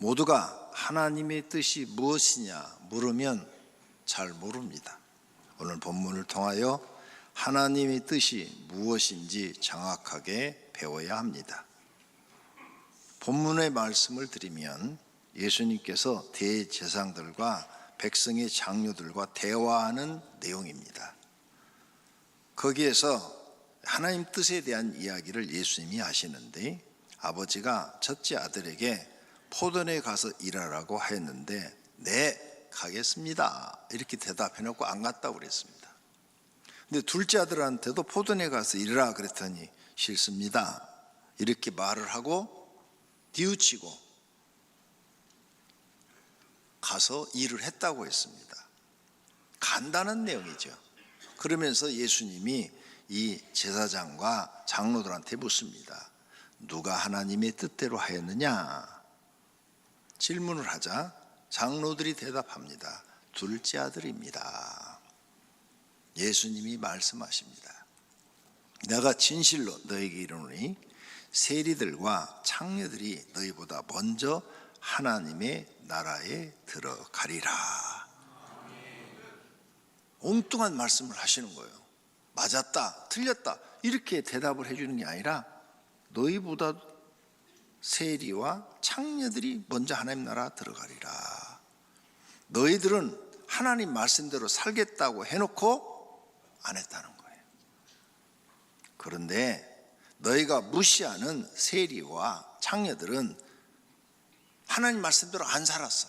모두가 하나님의 뜻이 무엇이냐 물으면 잘 모릅니다. 오늘 본문을 통하여 하나님의 뜻이 무엇인지 정확하게 배워야 합니다. 본문의 말씀을 드리면 예수님께서 대제사장들과 백성의 장로들과 대화하는 내용입니다. 거기에서 하나님 뜻에 대한 이야기를 예수님이 하시는데, 아버지가 첫째 아들에게 포도원에 가서 일하라고 하였는데 네, 가겠습니다 이렇게 대답해 놓고 안 갔다고 그랬습니다. 근데 둘째 아들한테도 포도원에 가서 일하라 그랬더니 싫습니다 이렇게 말을 하고 뉘우치고 가서 일을 했다고 했습니다. 간단한 내용이죠. 그러면서 예수님이 이 제사장과 장로들한테 묻습니다. 누가 하나님의 뜻대로 하였느냐? 질문을 하자 장로들이 대답합니다. 둘째 아들입니다. 예수님이 말씀하십니다. 내가 진실로 너에게 이르노니 세리들과 창녀들이 너희보다 먼저 하나님의 나라에 들어가리라. 엉뚱한 말씀을 하시는 거예요. 맞았다, 틀렸다 이렇게 대답을 해주는 게 아니라 너희보다 세리와 창녀들이 먼저 하나님 나라 들어가리라. 너희들은 하나님 말씀대로 살겠다고 해놓고 안 했다는 거예요. 그런데 너희가 무시하는 세리와 창녀들은 하나님 말씀대로 안 살았어.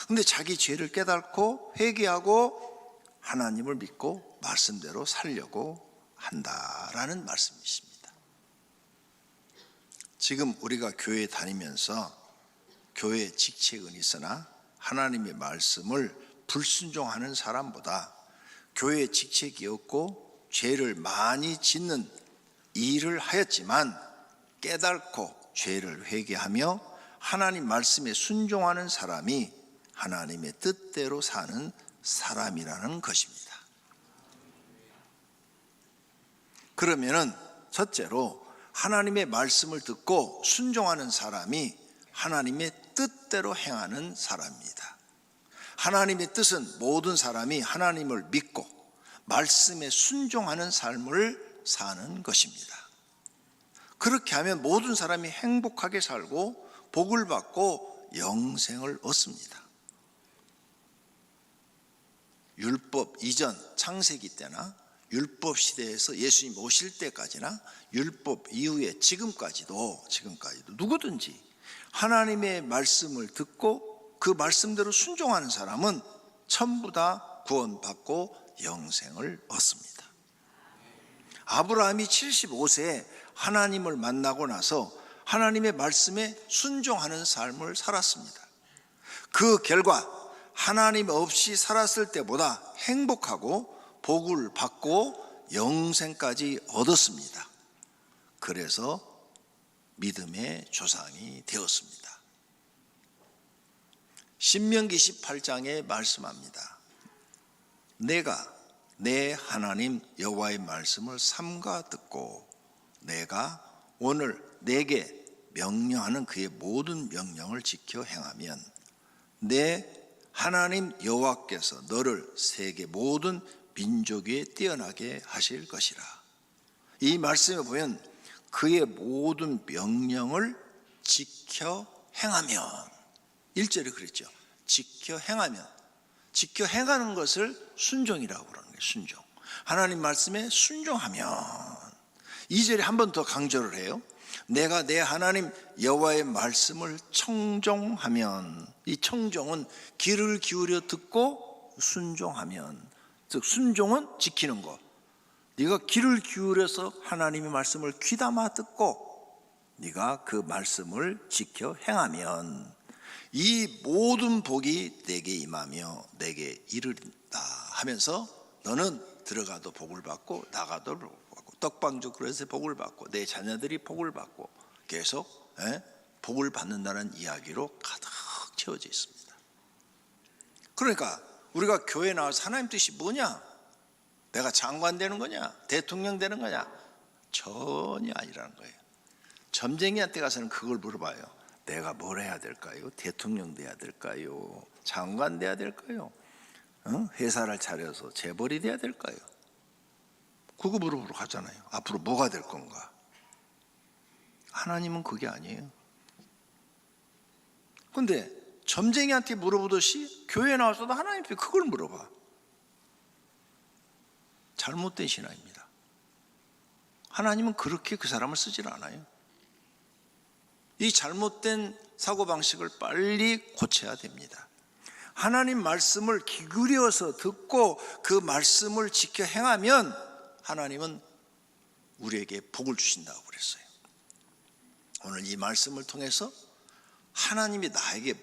근데 자기 죄를 깨닫고 회개하고 하나님을 믿고 말씀대로 살려고 한다라는 말씀이십니다. 지금 우리가 교회에 다니면서 교회 직책은 있으나 하나님의 말씀을 불순종하는 사람보다 교회 직책이 없고 죄를 많이 짓는 일을 하였지만 깨닫고 죄를 회개하며 하나님 말씀에 순종하는 사람이 하나님의 뜻대로 사는 사람이라는 것입니다. 그러면은 첫째로 하나님의 말씀을 듣고 순종하는 사람이 하나님의 뜻대로 행하는 사람입니다. 하나님의 뜻은 모든 사람이 하나님을 믿고 말씀에 순종하는 삶을 사는 것입니다. 그렇게 하면 모든 사람이 행복하게 살고 복을 받고 영생을 얻습니다. 율법 이전 창세기 때나 율법 시대에서 예수님 오실 때까지나 율법 이후에 지금까지도 누구든지 하나님의 말씀을 듣고 그 말씀대로 순종하는 사람은 전부 다 구원받고 영생을 얻습니다. 아브라함이 75세에 하나님을 만나고 나서 하나님의 말씀에 순종하는 삶을 살았습니다. 그 결과 하나님 없이 살았을 때보다 행복하고 복을 받고 영생까지 얻었습니다. 그래서 믿음의 조상이 되었습니다. 신명기 18장에 말씀합니다. 내가 내 하나님 여호와의 말씀을 삼가 듣고 내가 오늘 내게 명령하는 그의 모든 명령을 지켜 행하면 내 하나님 여호와께서 너를 세계 모든 민족 위에 뛰어나게 하실 것이라. 이 말씀에 보면 그의 모든 명령을 지켜 행하면, 1절에 그랬죠. 지켜 행하면, 지켜 행하는 것을 순종이라고 그러는 거예요. 순종. 하나님 말씀에 순종하면. 2절에 한 번 더 강조를 해요. 내가 내 하나님 여호와의 말씀을 청종하면, 이 청종은 귀를 기울여 듣고 순종하면, 즉 순종은 지키는 것. 네가 귀를 기울여서 하나님의 말씀을 귀담아 듣고 네가 그 말씀을 지켜 행하면 이 모든 복이 내게 임하며 내게 이르리다 하면서 너는 들어가도 복을 받고 나가도 복을 받고 떡방주 그릇에 복을 받고 내 자녀들이 복을 받고 계속 복을 받는다는 이야기로 가득 채워져 있습니다. 그러니까 우리가 교회에 나와서 하나님 뜻이 뭐냐? 내가 장관 되는 거냐? 대통령 되는 거냐? 전혀 아니라는 거예요. 점쟁이한테 가서는 그걸 물어봐요. 내가 뭘 해야 될까요? 대통령 돼야 될까요? 장관 돼야 될까요? 회사를 차려서 재벌이 돼야 될까요? 그거 물어보러 가잖아요. 앞으로 뭐가 될 건가? 하나님은 그게 아니에요. 근데 점쟁이한테 물어보듯이 교회에 나와서도 하나님께 그걸 물어봐. 잘못된 신앙입니다. 하나님은 그렇게 그 사람을 쓰질 않아요. 이 잘못된 사고방식을 빨리 고쳐야 됩니다. 하나님 말씀을 기울여서 듣고 그 말씀을 지켜 행하면 하나님은 우리에게 복을 주신다고 그랬어요. 오늘 이 말씀을 통해서 하나님이 나에게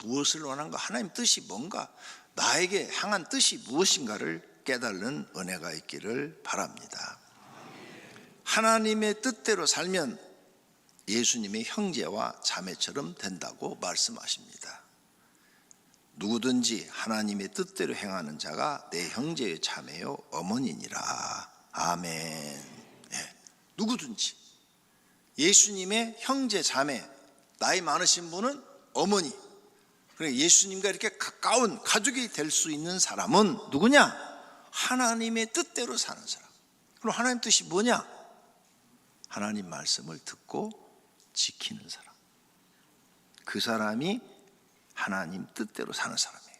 무엇을 원하는가, 하나님 뜻이 뭔가, 나에게 향한 뜻이 무엇인가를 깨달는 은혜가 있기를 바랍니다. 하나님의 뜻대로 살면 예수님의 형제와 자매처럼 된다고 말씀하십니다. 누구든지 하나님의 뜻대로 행하는 자가 내 형제의 자매요 어머니니라. 아멘. 네. 누구든지 예수님의 형제 자매, 나이 많으신 분은 어머니, 그러니까 예수님과 이렇게 가까운 가족이 될 수 있는 사람은 누구냐? 하나님의 뜻대로 사는 사람. 그럼 하나님 뜻이 뭐냐? 하나님 말씀을 듣고 지키는 사람. 그 사람이 하나님 뜻대로 사는 사람이에요.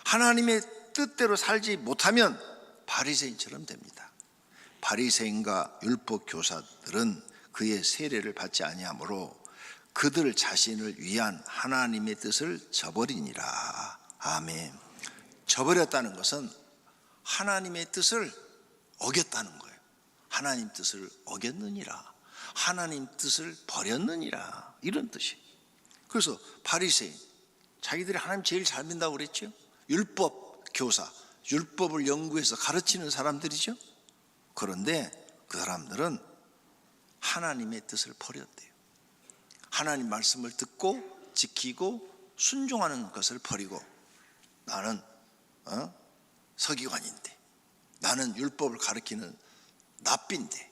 하나님의 뜻대로 살지 못하면 바리새인처럼 됩니다. 바리새인과 율법 교사들은 그의 세례를 받지 아니하므로 그들 자신을 위한 하나님의 뜻을 저버리니라. 아멘. 저버렸다는 것은 하나님의 뜻을 어겼다는 거예요. 하나님 뜻을 어겼느니라. 하나님 뜻을 버렸느니라. 이런 뜻이에요. 그래서 바리새인, 자기들이 하나님 제일 잘 믿는다고 그랬죠. 율법 교사, 율법을 연구해서 가르치는 사람들이죠. 그런데 그 사람들은 하나님의 뜻을 버렸대요. 하나님 말씀을 듣고 지키고 순종하는 것을 버리고, 나는 서기관인데, 나는 율법을 가르치는 랍비인데,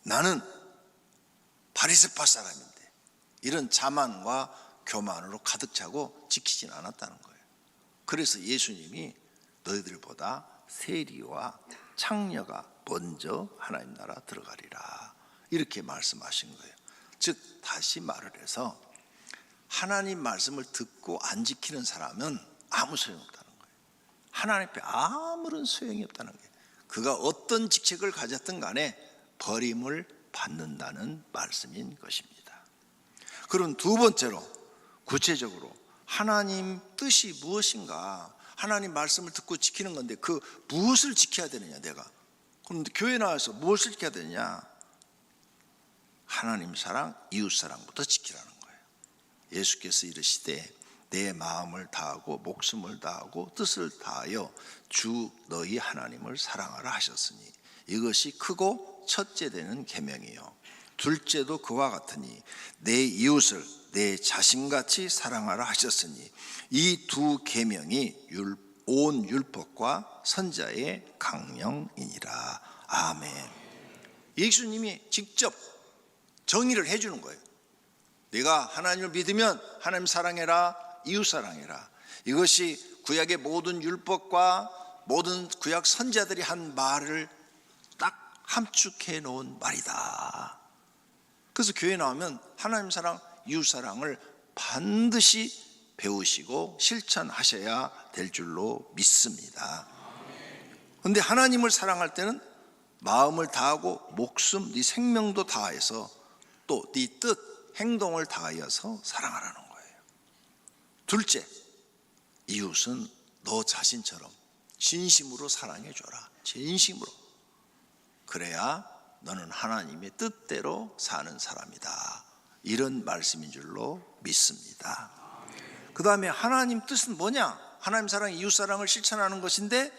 나는 바리새파 사람인데, 이런 자만과 교만으로 가득 차고 지키진 않았다는 거예요. 그래서 예수님이 너희들보다 세리와 창녀가 먼저 하나님 나라 들어가리라, 이렇게 말씀하신 거예요. 즉 다시 말을 해서 하나님 말씀을 듣고 안 지키는 사람은 아무 소용없다는 거예요. 하나님 앞에 아무런 소용이 없다는 거예요. 그가 어떤 직책을 가졌든 간에 버림을 받는다는 말씀인 것입니다. 그럼 두 번째로, 구체적으로 하나님 뜻이 무엇인가, 하나님 말씀을 듣고 지키는 건데 그 무엇을 지켜야 되느냐, 내가. 그런데 교회 나와서 무엇을 지켜야 되느냐? 하나님 사랑, 이웃 사랑부터 지키라는 거예요. 예수께서 이르시되 내 마음을 다하고 목숨을 다하고 뜻을 다하여 주 너희 하나님을 사랑하라 하셨으니 이것이 크고 첫째 되는 계명이요 둘째도 그와 같으니 내 이웃을 내 자신같이 사랑하라 하셨으니 이 두 계명이 온 율법과 선자의 강령이니라. 아멘. 예수님이 직접 정의를 해주는 거예요. 네가 하나님을 믿으면 하나님 사랑해라, 이웃 사랑해라. 이것이 구약의 모든 율법과 모든 구약 선자들이 한 말을 딱 함축해 놓은 말이다. 그래서 교회 나오면 하나님 사랑, 이웃 사랑을 반드시 배우시고 실천하셔야 될 줄로 믿습니다. 그런데 하나님을 사랑할 때는 마음을 다하고 목숨, 네 생명도 다해서 또 네 뜻, 행동을 다하여서 사랑하라는 거예요. 둘째, 이웃은 너 자신처럼 진심으로 사랑해줘라. 진심으로. 그래야 너는 하나님의 뜻대로 사는 사람이다. 이런 말씀인 줄로 믿습니다. 그 다음에 하나님 뜻은 뭐냐? 하나님 사랑, 이웃 사랑을 실천하는 것인데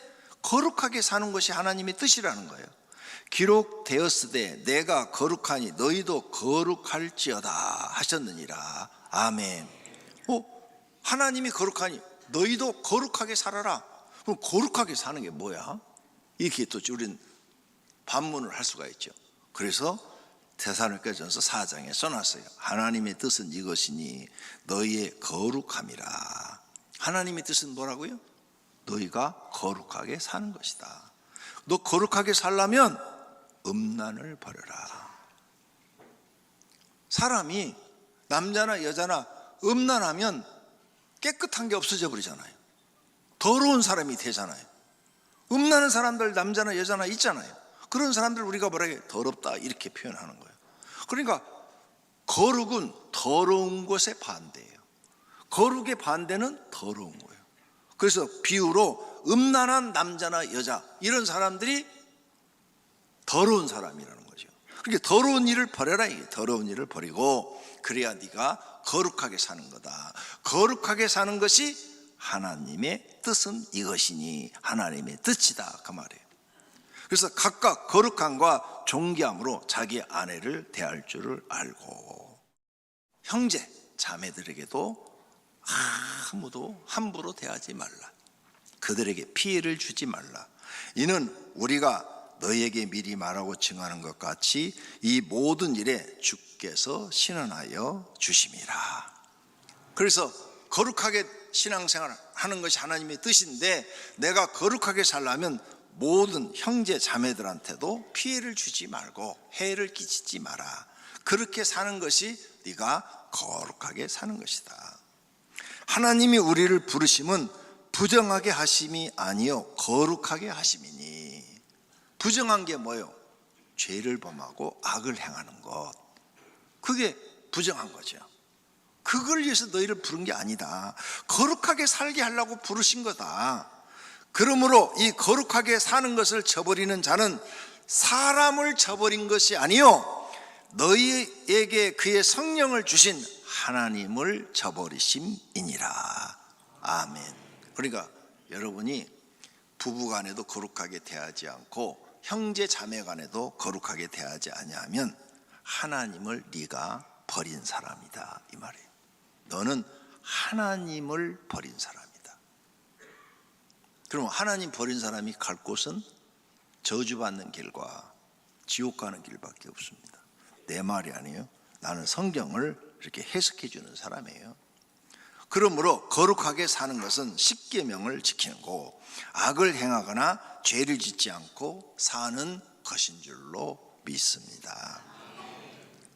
거룩하게 사는 것이 하나님의 뜻이라는 거예요. 기록되었으되 내가 거룩하니 너희도 거룩할지어다 하셨느니라. 아멘. 하나님이 거룩하니 너희도 거룩하게 살아라. 그럼 거룩하게 사는 게 뭐야? 이렇게 또 우리는 반문을 할 수가 있죠. 그래서 데살로니가전서 4장에 써놨어요. 하나님의 뜻은 이것이니 너희의 거룩함이라. 하나님의 뜻은 뭐라고요? 너희가 거룩하게 사는 것이다. 너 거룩하게 살려면 음란을 버려라. 사람이 남자나 여자나 음란하면 깨끗한 게 없어져 버리잖아요. 더러운 사람이 되잖아요. 음란한 사람들 남자나 여자나 있잖아요. 그런 사람들 우리가 뭐라 해? 더럽다 이렇게 표현하는 거예요. 그러니까 거룩은 더러운 것의 반대예요. 거룩의 반대는 더러운 거예요. 그래서 비유로 음란한 남자나 여자 이런 사람들이 더러운 사람이라는 거죠. 그러니까 더러운 일을 버려라. 이게 더러운 일을 버리고 그래야 네가 거룩하게 사는 거다. 거룩하게 사는 것이 하나님의 뜻은 이것이니 하나님의 뜻이다 그 말이에요. 그래서 각각 거룩함과 존귀함으로 자기 아내를 대할 줄을 알고 형제 자매들에게도 아무도 함부로 대하지 말라. 그들에게 피해를 주지 말라. 이는 우리가 너희에게 미리 말하고 증하는 것 같이 이 모든 일에 주께서 신원하여 주심이라. 그래서 거룩하게 신앙생활 하는 것이 하나님의 뜻인데 내가 거룩하게 살려면 모든 형제 자매들한테도 피해를 주지 말고 해를 끼치지 마라. 그렇게 사는 것이 네가 거룩하게 사는 것이다. 하나님이 우리를 부르심은 부정하게 하심이 아니요 거룩하게 하심이니. 부정한 게 뭐예요? 죄를 범하고 악을 행하는 것. 그게 부정한 거죠. 그걸 위해서 너희를 부른 게 아니다. 거룩하게 살게 하려고 부르신 거다. 그러므로 이 거룩하게 사는 것을 저버리는 자는 사람을 저버린 것이 아니요 너희에게 그의 성령을 주신 하나님을 저버리심이니라. 아멘. 그러니까 여러분이 부부간에도 거룩하게 대하지 않고 형제 자매간에도 거룩하게 대하지 아니하면 하나님을 네가 버린 사람이다 이 말이에요. 너는 하나님을 버린 사람이다. 그럼 하나님 버린 사람이 갈 곳은 저주받는 길과 지옥 가는 길밖에 없습니다. 내 말이 아니에요. 나는 성경을 이렇게 해석해 주는 사람이에요. 그러므로 거룩하게 사는 것은 십계명을 지키는 거고 악을 행하거나 죄를 짓지 않고 사는 것인 줄로 믿습니다.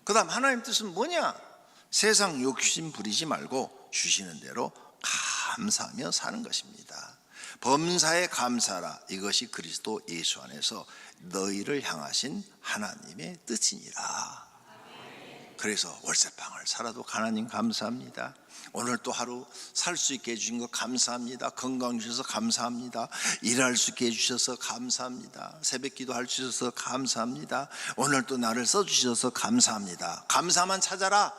그 다음 하나님 뜻은 뭐냐? 세상 욕심 부리지 말고 주시는 대로 감사하며 사는 것입니다. 범사에 감사라. 이것이 그리스도 예수 안에서 너희를 향하신 하나님의 뜻이니라. 그래서 월세방을 살아도 하나님 감사합니다. 오늘 또 하루 살 수 있게 해주신 거 감사합니다. 건강 주셔서 감사합니다. 일할 수 있게 해주셔서 감사합니다. 새벽 기도할 수 있어서 감사합니다. 오늘 또 나를 써주셔서 감사합니다. 감사만 찾아라.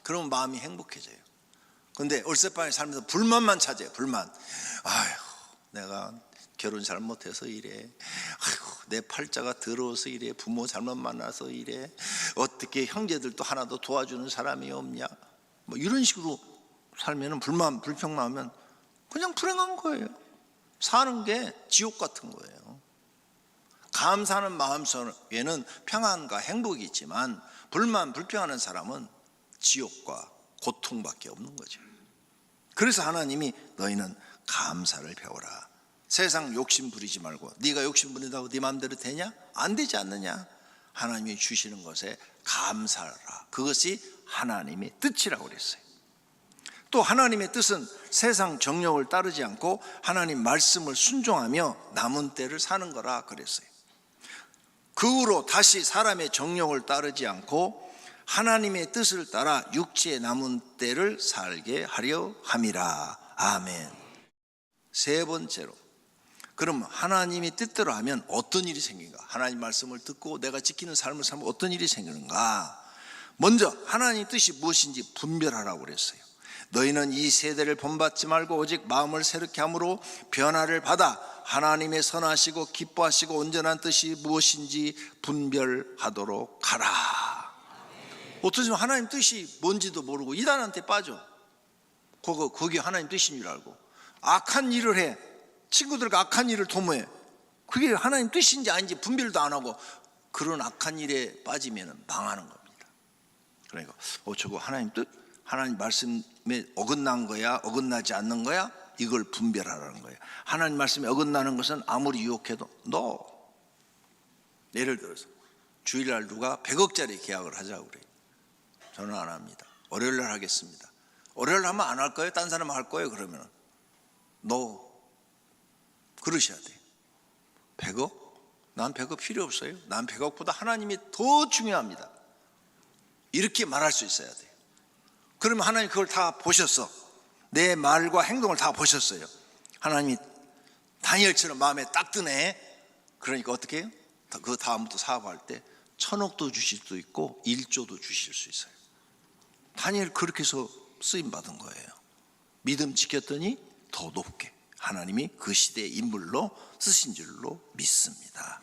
그러면 마음이 행복해져요. 그런데 월세방에 살면서 불만만 찾아요. 불만. 아휴 내가 결혼 잘못해서 이래. 아이고 내 팔자가 더러워서 이래. 부모 잘못 만나서 이래. 어떻게 형제들도 하나도 도와주는 사람이 없냐. 뭐 이런 식으로 살면 불만 불평 나오면 그냥 불행한 거예요. 사는 게 지옥 같은 거예요. 감사하는 마음 속에는 평안과 행복이 있지만 불만 불평하는 사람은 지옥과 고통밖에 없는 거죠. 그래서 하나님이 너희는 감사를 배워라. 세상 욕심 부리지 말고. 네가 욕심 부린다고 네 마음대로 되냐? 안 되지 않느냐? 하나님이 주시는 것에 감사하라. 그것이 하나님의 뜻이라고 그랬어요. 또 하나님의 뜻은 세상 정욕을 따르지 않고 하나님 말씀을 순종하며 남은 때를 사는 거라 그랬어요. 그 후로 다시 사람의 정욕을 따르지 않고 하나님의 뜻을 따라 육체의 남은 때를 살게 하려 함이라. 아멘. 세 번째로, 그럼 하나님이 뜻대로 하면 어떤 일이 생긴가? 하나님 말씀을 듣고 내가 지키는 삶을 살면 어떤 일이 생기는가? 먼저 하나님 뜻이 무엇인지 분별하라고 그랬어요. 너희는 이 세대를 본받지 말고 오직 마음을 새롭게 함으로 변화를 받아 하나님의 선하시고 기뻐하시고 온전한 뜻이 무엇인지 분별하도록 하라. 어떠시면 하나님 뜻이 뭔지도 모르고 이단한테 빠져. 그게 하나님 뜻인 줄 알고 악한 일을 해. 친구들과 악한 일을 도모해. 그게 하나님 뜻인지 아닌지 분별도 안 하고 그런 악한 일에 빠지면 망하는 겁니다. 그러니까 저거 하나님 뜻? 하나님 말씀에 어긋난 거야? 어긋나지 않는 거야? 이걸 분별하라는 거예요. 하나님 말씀에 어긋나는 것은 아무리 유혹해도 예를 들어서 주일날 누가 100억짜리 계약을 하자고 그래요. 저는 안 합니다. 월요일날 하겠습니다. 월요일 하면 안 할 거예요? 딴 사람 할 거예요? 그러면 그러셔야 돼요. 100억? 난 100억 필요 없어요. 난 100억보다 하나님이 더 중요합니다. 이렇게 말할 수 있어야 돼요. 그러면 하나님 그걸 다 보셨어. 내 말과 행동을 다 보셨어요. 하나님이 다니엘처럼 마음에 딱 드네. 그러니까 어떻게 해요? 그 다음부터 사업할 때 1000억도 주실 수도 있고 1조도 주실 수 있어요. 다니엘 그렇게 해서 쓰임받은 거예요. 믿음 지켰더니 더 높게 하나님이 그 시대의 인물로 쓰신 줄로 믿습니다.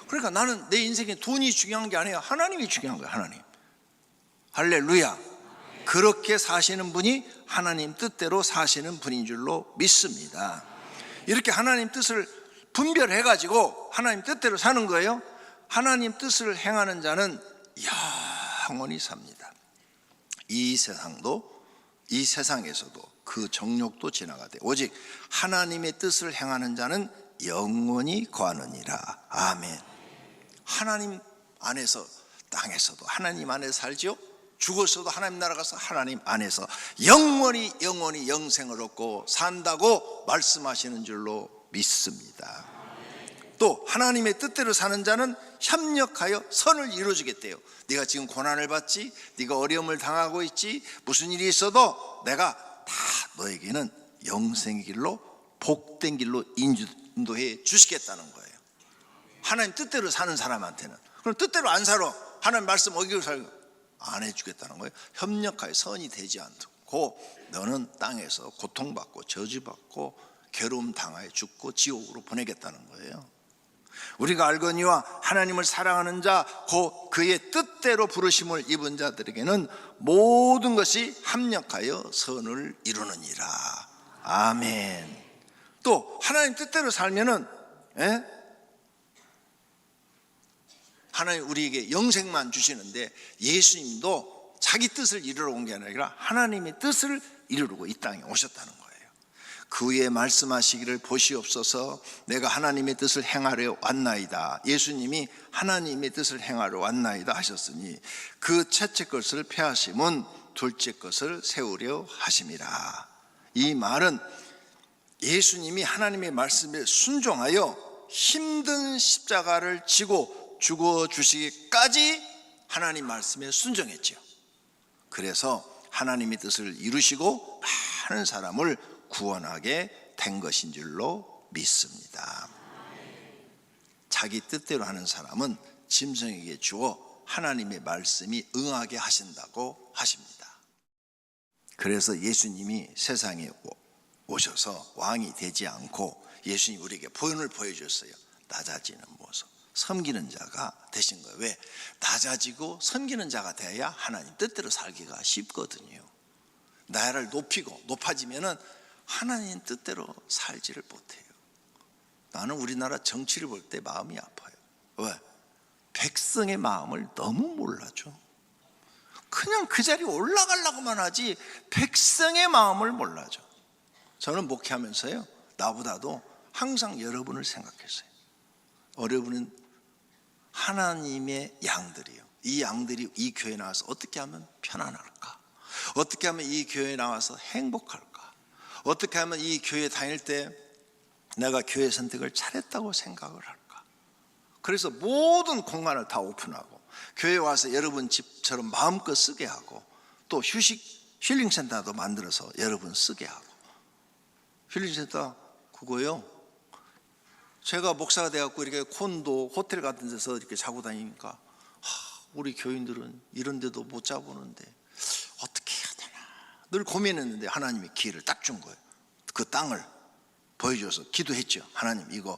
그러니까 나는 내 인생에 돈이 중요한 게 아니에요. 하나님이 중요한 거예요. 하나님. 할렐루야. 그렇게 사시는 분이 하나님 뜻대로 사시는 분인 줄로 믿습니다. 이렇게 하나님 뜻을 분별해가지고 하나님 뜻대로 사는 거예요. 하나님 뜻을 행하는 자는 영원히 삽니다. 이 세상에서도 그 정욕도 지나가되 오직 하나님의 뜻을 행하는 자는 영원히 거하느니라. 아멘. 하나님 안에서, 땅에서도 하나님 안에서 살지요. 죽었어도 하나님 나라 가서 하나님 안에서 영원히 영생을 얻고 산다고 말씀하시는 줄로 믿습니다. 또 하나님의 뜻대로 사는 자는 협력하여 선을 이루어주겠대요. 네가 지금 고난을 받지, 네가 어려움을 당하고 있지, 무슨 일이 있어도 내가 다 너에게는 영생의 길로, 복된 길로 인도해 주시겠다는 거예요. 하나님 뜻대로 사는 사람한테는. 그럼 뜻대로 안 살아, 하나님 말씀 어기고 살고 안 해주겠다는 거예요. 협력하여 선이 되지 않고 너는 땅에서 고통받고 저주받고 괴로움 당하여 죽고 지옥으로 보내겠다는 거예요. 우리가 알거니와 하나님을 사랑하는 자 곧 그의 뜻대로 부르심을 입은 자들에게는 모든 것이 합력하여 선을 이루느니라. 아멘. 또 하나님 뜻대로 살면은 하나님 우리에게 영생만 주시는데 예수님도 자기 뜻을 이루러 온 게 아니라 하나님의 뜻을 이루려고 이 땅에 오셨다는 거예요. 그의 말씀하시기를 보시옵소서 내가 하나님의 뜻을 행하려 왔나이다. 예수님이 하나님의 뜻을 행하려 왔나이다 하셨으니 그 첫째 것을 폐하심은 둘째 것을 세우려 하심이라. 이 말은 예수님이 하나님의 말씀에 순종하여 힘든 십자가를 지고 죽어주시기까지 하나님 말씀에 순종했죠. 그래서 하나님의 뜻을 이루시고 많은 사람을 구원하게 된 것인 줄로 믿습니다. 자기 뜻대로 하는 사람은 짐승에게 주어 하나님의 말씀이 응하게 하신다고 하십니다. 그래서 예수님이 세상에 오셔서 왕이 되지 않고 예수님이 우리에게 본을 보여줬어요. 낮아지는 모습, 섬기는 자가 되신 거예요. 왜? 낮아지고 섬기는 자가 돼야 하나님 뜻대로 살기가 쉽거든요. 나를 높이고 높아지면은 하나님 뜻대로 살지를 못해요. 나는 우리나라 정치를 볼 때 마음이 아파요. 왜? 백성의 마음을 너무 몰라줘. 그냥 그 자리에 올라가려고만 하지 백성의 마음을 몰라줘. 저는 목회하면서요, 나보다도 항상 여러분을 생각했어요. 여러분은 하나님의 양들이요. 이 양들이 이 교회에 나와서 어떻게 하면 편안할까? 어떻게 하면 이 교회에 나와서 행복할까? 어떻게 하면 이 교회 다닐 때 내가 교회 선택을 잘했다고 생각을 할까? 그래서 모든 공간을 다 오픈하고 교회에 와서 여러분 집처럼 마음껏 쓰게 하고 또 힐링센터도 만들어서 여러분 쓰게 하고. 힐링센터 그거요, 제가 목사가 돼갖고 이렇게 콘도 호텔 같은 데서 이렇게 자고 다니니까 우리 교인들은 이런 데도 못 자보는데 어떻게 해야 되나 늘 고민했는데 하나님이 기회를 딱 준 거예요. 그 땅을 보여줘서 기도했죠. 하나님 이거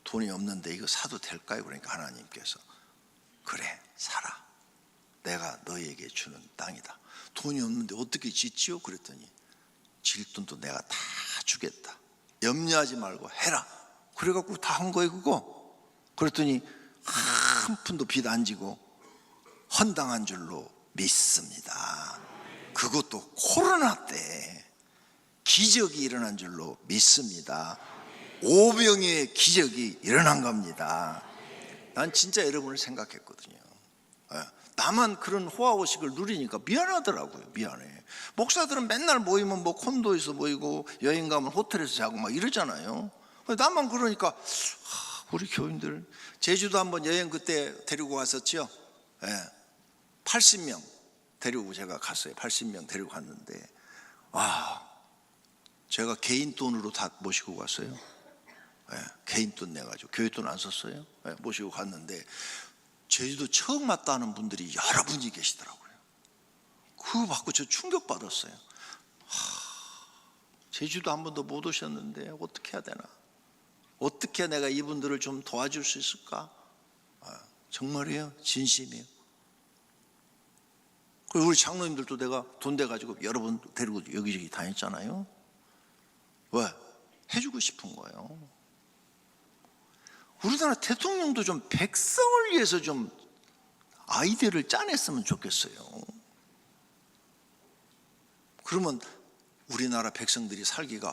돈이 없는데 이거 사도 될까요? 그러니까 하나님께서 그래 사라. 내가 너희에게 주는 땅이다. 돈이 없는데 어떻게 짓지요? 그랬더니 질 돈도 내가 다 주겠다. 염려하지 말고 해라. 그래갖고 다 한 거예요 그거. 그랬더니 한 푼도 빚 안 지고 헌당한 줄로 믿습니다. 그것도 코로나 때 기적이 일어난 줄로 믿습니다. 오병이의 기적이 일어난 겁니다. 난 진짜 여러분을 생각했거든요. 나만 그런 호화호식을 누리니까 미안하더라고요. 미안해. 목사들은 맨날 모이면 뭐 콘도에서 모이고 여행 가면 호텔에서 자고 막 이러잖아요. 나만 그러니까 우리 교인들 제주도 한번 여행 그때 데리고 갔었죠. 80명 데리고 제가 갔어요. 80명 데리고 갔는데 제가 개인 돈으로 다 모시고 갔어요. 개인 돈 내가지고 교회 돈 안 썼어요. 모시고 갔는데 제주도 처음 왔다는 분들이 여러분이 계시더라고요. 그거 받고 저 충격받았어요. 제주도 한 번도 못 오셨는데 어떻게 해야 되나? 어떻게 내가 이분들을 좀 도와줄 수 있을까? 정말이에요. 진심이에요. 그리고 우리 장로님들도 내가 돈 대가지고 여러 번 데리고 여기저기 다녔잖아요. 왜? 해주고 싶은 거예요. 우리나라 대통령도 좀 백성을 위해서 좀 아이디어를 짜냈으면 좋겠어요. 그러면 우리나라 백성들이 살기가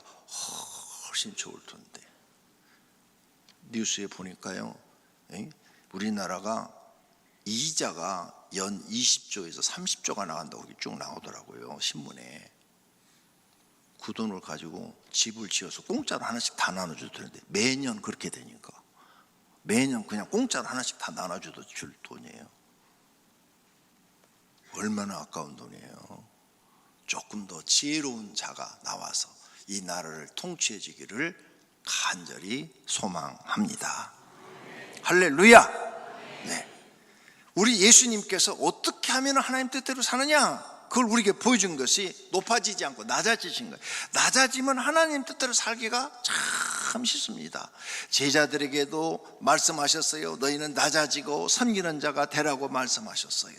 훨씬 좋을 텐데. 뉴스에 보니까요, 우리나라가 이자가 연 20조에서 30조가 나간다고 쭉 나오더라고요. 신문에. 그 돈을 가지고 집을 지어서 공짜로 하나씩 다 나눠줘도 되는데 매년 그렇게 되니까 매년 그냥 공짜로 하나씩 다 나눠줘도 줄 돈이에요. 얼마나 아까운 돈이에요. 조금 더 지혜로운 자가 나와서 이 나라를 통치해 주기를 간절히 소망합니다. 할렐루야. 네. 우리 예수님께서 어떻게 하면 하나님 뜻대로 사느냐, 그걸 우리에게 보여준 것이 높아지지 않고 낮아지신 거예요. 낮아지면 하나님 뜻대로 살기가 참 쉽습니다. 제자들에게도 말씀하셨어요. 너희는 낮아지고 섬기는 자가 되라고 말씀하셨어요.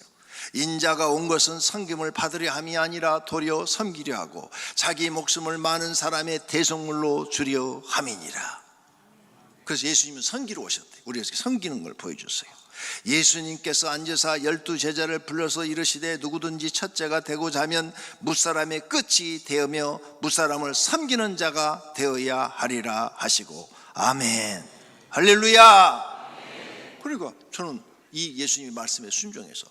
인자가 온 것은 섬김을 받으려 함이 아니라 도리어 섬기려 하고 자기 목숨을 많은 사람의 대속물로 주려 함이니라. 그래서 예수님은 섬기러 오셨대요. 우리에게 섬기는 걸 보여줬어요. 예수님께서 앉으사 12제자를 불러서 이르시되 누구든지 첫째가 되고자 하면 무사람의 끝이 되어며 무사람을 섬기는 자가 되어야 하리라 하시고 아멘. 할렐루야. 그러니까 저는 이 예수님의 말씀에 순종해서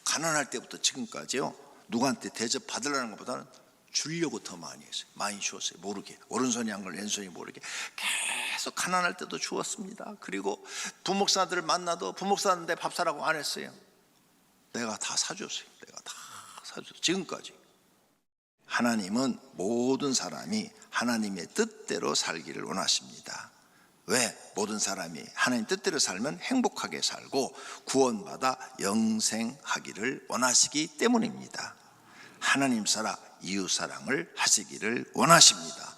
가난할 때부터 지금까지요, 누구한테 대접 받으려는 것보다는 주려고 더 많이 했어요. 많이 주었어요. 모르게. 오른손이 한 걸 왼손이 모르게 계속 가난할 때도 주었습니다. 그리고 부목사들을 만나도 부목사한테 밥 사라고 안 했어요. 내가 다 사줬어요. 내가 다 사줬어요. 지금까지. 하나님은 모든 사람이 하나님의 뜻대로 살기를 원하십니다. 왜? 모든 사람이 하나님 뜻대로 살면 행복하게 살고 구원받아 영생하기를 원하시기 때문입니다. 하나님 사랑, 이웃 사랑을 하시기를 원하십니다.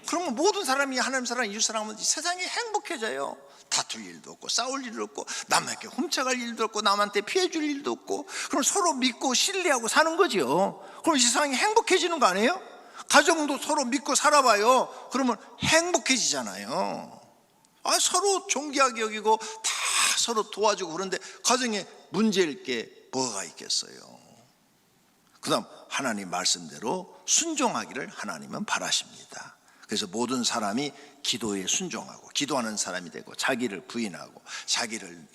그러면 모든 사람이 하나님 사랑, 이웃 사랑하면 세상이 행복해져요. 다툴 일도 없고 싸울 일도 없고 남에게 훔쳐갈 일도 없고 남한테 피해줄 일도 없고, 그럼 서로 믿고 신뢰하고 사는 거죠. 그럼 이 세상이 행복해지는 거 아니에요? 가정도 서로 믿고 살아봐요. 그러면 행복해지잖아요. 서로 존귀하게 여기고 다 서로 도와주고 그런데 가정에 문제일 게 뭐가 있겠어요. 그 다음 하나님 말씀대로 순종하기를 하나님은 바라십니다. 그래서 모든 사람이 기도에 순종하고 기도하는 사람이 되고 자기를 부인하고 자기를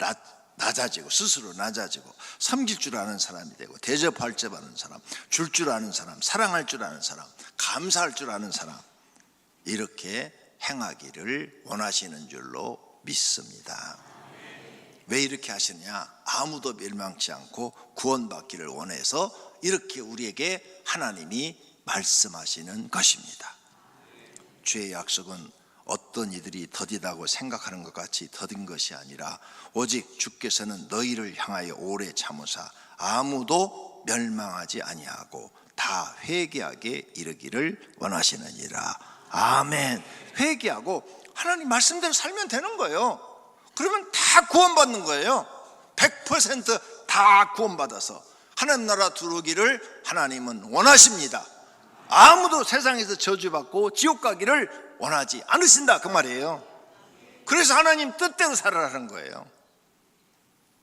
낮아지고 스스로 낮아지고 섬길 줄 아는 사람이 되고 대접할 줄 아는 사람, 줄 줄 아는 사람, 사랑할 줄 아는 사람, 감사할 줄 아는 사람, 이렇게 행하기를 원하시는 줄로 믿습니다. 왜 이렇게 하시느냐? 아무도 멸망치 않고 구원받기를 원해서 이렇게 우리에게 하나님이 말씀하시는 것입니다. 주의 약속은 어떤 이들이 더디다고 생각하는 것 같이 더딘 것이 아니라 오직 주께서는 너희를 향하여 오래 참으사 아무도 멸망하지 아니하고 다 회개하게 이르기를 원하시느니라. 아멘. 회개하고 하나님 말씀대로 살면 되는 거예요. 그러면 다 구원받는 거예요. 100% 다 구원받아서 하나님 나라 들어오기를 하나님은 원하십니다. 아무도 세상에서 저주받고 지옥 가기를 원하지 않으신다, 그 말이에요. 그래서 하나님 뜻대로 살아라는 거예요.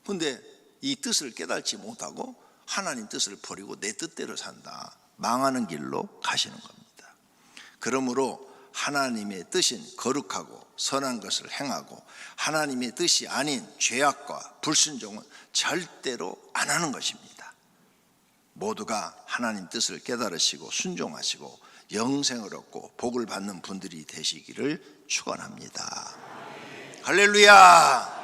근데 이 뜻을 깨닫지 못하고 하나님 뜻을 버리고 내 뜻대로 산다. 망하는 길로 가시는 겁니다. 그러므로 하나님의 뜻인 거룩하고 선한 것을 행하고 하나님의 뜻이 아닌 죄악과 불순종은 절대로 안 하는 것입니다. 모두가 하나님 뜻을 깨달으시고 순종하시고 영생을 얻고 복을 받는 분들이 되시기를 축원합니다. 할렐루야.